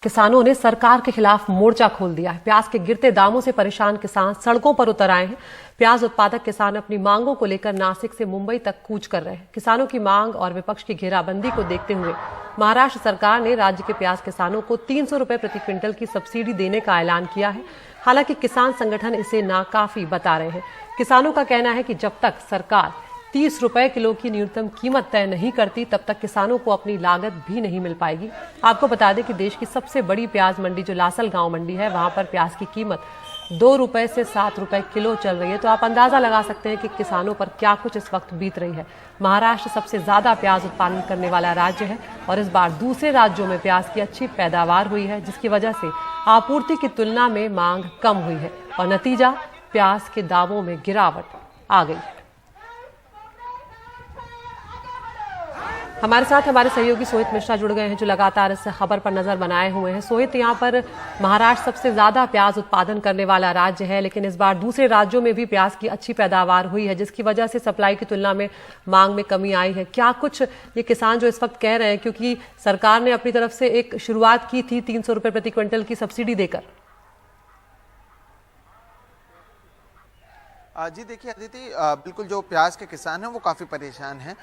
किसानों ने सरकार के खिलाफ मोर्चा खोल दिया है। प्याज के गिरते दामों से परेशान किसान सड़कों पर उतर आए हैं। प्याज उत्पादक किसान अपनी मांगों को लेकर नासिक से मुंबई तक कूच कर रहे हैं। किसानों की मांग और विपक्ष की घेराबंदी को देखते हुए महाराष्ट्र सरकार ने राज्य के प्याज किसानों को 300 रुपए प्रति क्विंटल की सब्सिडी देने का ऐलान किया है। हालांकि किसान संगठन इसे नाकाफी बता रहे हैं। किसानों का कहना है कि जब तक सरकार 30 रुपए किलो की न्यूनतम कीमत तय नहीं करती तब तक किसानों को अपनी लागत भी नहीं मिल पाएगी। आपको बता दें कि देश की सबसे बड़ी प्याज मंडी जो लासलगांव मंडी है, वहां पर प्याज की कीमत 2 रुपए से 7 रुपए किलो चल रही है। तो आप अंदाजा लगा सकते हैं कि किसानों पर क्या कुछ इस वक्त बीत रही है। महाराष्ट्र सबसे ज्यादा प्याज उत्पादन करने वाला राज्य है और इस बार दूसरे राज्यों में प्याज की अच्छी पैदावार हुई है, जिसकी वजह से आपूर्ति की तुलना में मांग कम हुई है और नतीजा प्याज के दामों में गिरावट आ गई है। हमारे साथ हमारे सहयोगी सोहित मिश्रा जुड़ गए हैं, जो लगातार इस खबर पर नजर बनाए हुए हैं। सोहित, यहाँ पर महाराष्ट्र सबसे ज्यादा प्याज उत्पादन करने वाला राज्य है, लेकिन इस बार दूसरे राज्यों में भी प्याज की अच्छी पैदावार हुई है, जिसकी वजह से सप्लाई की तुलना में मांग में कमी आई है। क्या कुछ ये किसान जो इस वक्त कह रहे हैं, क्योंकि सरकार ने अपनी तरफ से एक शुरुआत की थी 300 रुपए प्रति क्विंटल की सब्सिडी देकर। जी देखिए अदिति, बिल्कुल जो प्याज के किसान हैं वो काफ़ी परेशान हैं।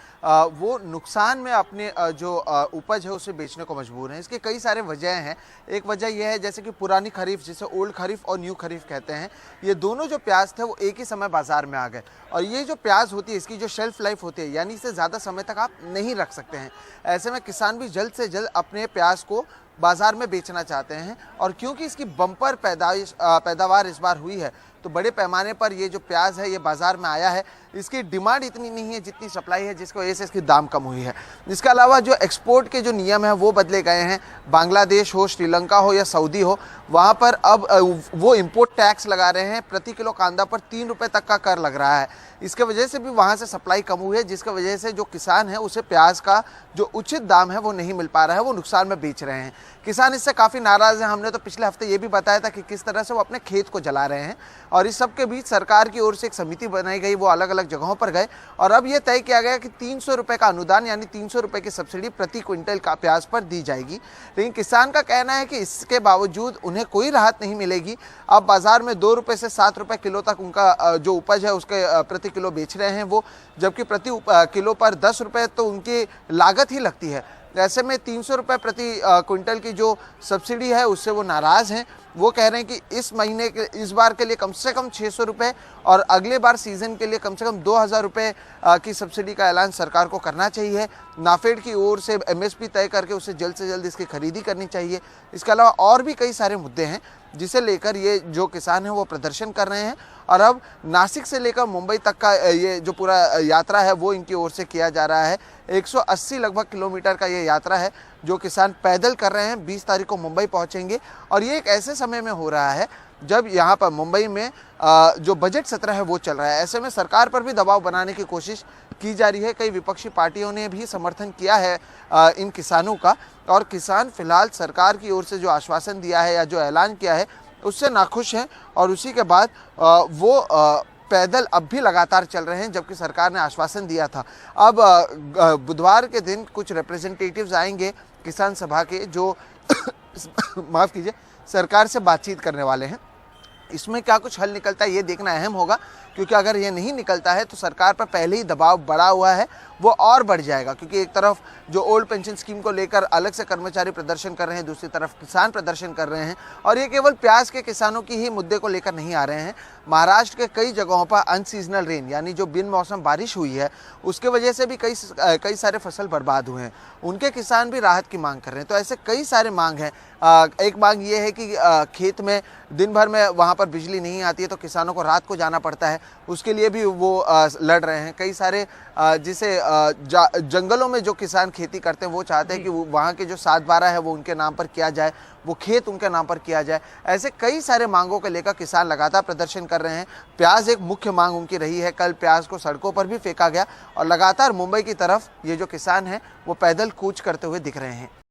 वो नुकसान में अपने जो उपज है उसे बेचने को मजबूर हैं। इसके कई सारे वजह हैं। एक वजह यह है जैसे कि पुरानी खरीफ, जिसे ओल्ड खरीफ और न्यू खरीफ कहते हैं, ये दोनों जो प्याज थे वो एक ही समय बाजार में आ गए। और ये जो प्याज होती है इसकी जो शेल्फ लाइफ होती है, यानी इसे ज़्यादा समय तक आप नहीं रख सकते हैं। ऐसे में किसान भी जल्द से जल्द अपने प्याज को बाजार में बेचना चाहते हैं। और क्योंकि इसकी बम्पर पैदावार इस बार हुई है, तो बड़े पैमाने पर ये जो प्याज है ये बाजार में आया है। इसकी डिमांड इतनी नहीं है जितनी सप्लाई है, जिसकी वजह से इसकी दाम कम हुई है। इसके अलावा जो एक्सपोर्ट के जो नियम हैं वो बदले गए हैं। बांग्लादेश हो, श्रीलंका हो या सऊदी हो, वहाँ पर अब वो इम्पोर्ट टैक्स लगा रहे हैं। प्रति किलो कांदा पर 3 रुपये तक का कर लग रहा है। इसके वजह से भी वहाँ से सप्लाई कम हुई है, जिसकी वजह से जो किसान है उसे प्याज का जो उचित दाम है वो नहीं मिल पा रहा है, वो नुकसान में बेच रहे हैं। किसान इससे काफ़ी नाराज़ हैं। हमने तो पिछले हफ्ते ये भी बताया था कि किस तरह से वो अपने खेत को जला रहे हैं। और इस सब के बीच सरकार की ओर से एक समिति बनाई गई, वो अलग अलग जगहों पर गए और अब ये तय किया गया कि 300 रुपये का अनुदान यानी 300 रुपये की सब्सिडी प्रति क्विंटल का प्याज पर दी जाएगी। लेकिन किसान का कहना है कि इसके बावजूद उन्हें कोई राहत नहीं मिलेगी। अब बाजार में 2 रुपये से 7 रुपये किलो तक उनका जो उपज है उसके प्रति किलो बेच रहे हैं वो, जबकि प्रति किलो पर 10 रुपये तो उनकी लागत ही लगती है। ऐसे में 300 रुपये प्रति क्विंटल की जो सब्सिडी है उससे वो नाराज़ हैं। वो कह रहे हैं कि इस महीने के इस बार के लिए कम से कम 600 रुपये और अगले बार सीज़न के लिए कम से कम 2000 रुपये की सब्सिडी का ऐलान सरकार को करना चाहिए। नाफेड की ओर से MSP तय करके उसे जल्द से जल्द इसकी खरीदी करनी चाहिए। इसके अलावा और भी कई सारे मुद्दे हैं जिसे लेकर ये जो किसान हैं वो प्रदर्शन कर रहे हैं। और अब नासिक से लेकर मुंबई तक का ये जो पूरा यात्रा है वो इनकी ओर से किया जा रहा है। 180 लगभग किलोमीटर का ये यात्रा है जो किसान पैदल कर रहे हैं। 20 तारीख को मुंबई पहुंचेंगे और ये एक ऐसे समय में हो रहा है जब यहाँ पर मुंबई में जो बजट सत्र है वो चल रहा है। ऐसे में सरकार पर भी दबाव बनाने की कोशिश की जा रही है। कई विपक्षी पार्टियों ने भी समर्थन किया है इन किसानों का। और किसान फिलहाल सरकार की ओर से जो आश्वासन दिया है या जो ऐलान किया है उससे नाखुश हैं और उसी के बाद वो पैदल अब भी लगातार चल रहे हैं, जबकि सरकार ने आश्वासन दिया था। अब बुधवार के दिन कुछ रिप्रेजेंटेटिव्स आएंगे किसान सभा के, जो माफ़ कीजिए, सरकार से बातचीत करने वाले हैं। इसमें क्या कुछ हल निकलता है ये देखना अहम होगा, क्योंकि अगर ये नहीं निकलता है तो सरकार पर पहले ही दबाव बढ़ा हुआ है वो और बढ़ जाएगा। क्योंकि एक तरफ जो ओल्ड पेंशन स्कीम को लेकर अलग से कर्मचारी प्रदर्शन कर रहे हैं, दूसरी तरफ किसान प्रदर्शन कर रहे हैं। और ये केवल प्याज के किसानों की ही मुद्दे को लेकर नहीं आ रहे हैं। महाराष्ट्र के कई जगहों पर अनसीजनल रेन यानी जो बिन मौसम बारिश हुई है उसके वजह से भी कई सारे फसल बर्बाद हुए हैं। उनके किसान भी राहत की मांग कर रहे हैं। तो ऐसे कई सारे मांग हैं। एक मांग ये है कि खेत में दिन भर में वहाँ पर बिजली नहीं आती है तो किसानों को रात को जाना पड़ता है, उसके लिए भी वो लड़ रहे हैं। कई सारे जिसे जंगलों में जो किसान खेती करते हैं वो चाहते हैं कि वहाँ के जो 7/12 है वो उनके नाम पर किया जाए, वो खेत उनके नाम पर किया जाए। ऐसे कई सारे मांगों को लेकर किसान लगातार प्रदर्शन कर रहे हैं। प्याज एक मुख्य मांग उनकी रही है। कल प्याज को सड़कों पर भी फेंका गया और लगातार मुंबई की तरफ ये जो किसान हैं वो पैदल कूच करते हुए दिख रहे हैं।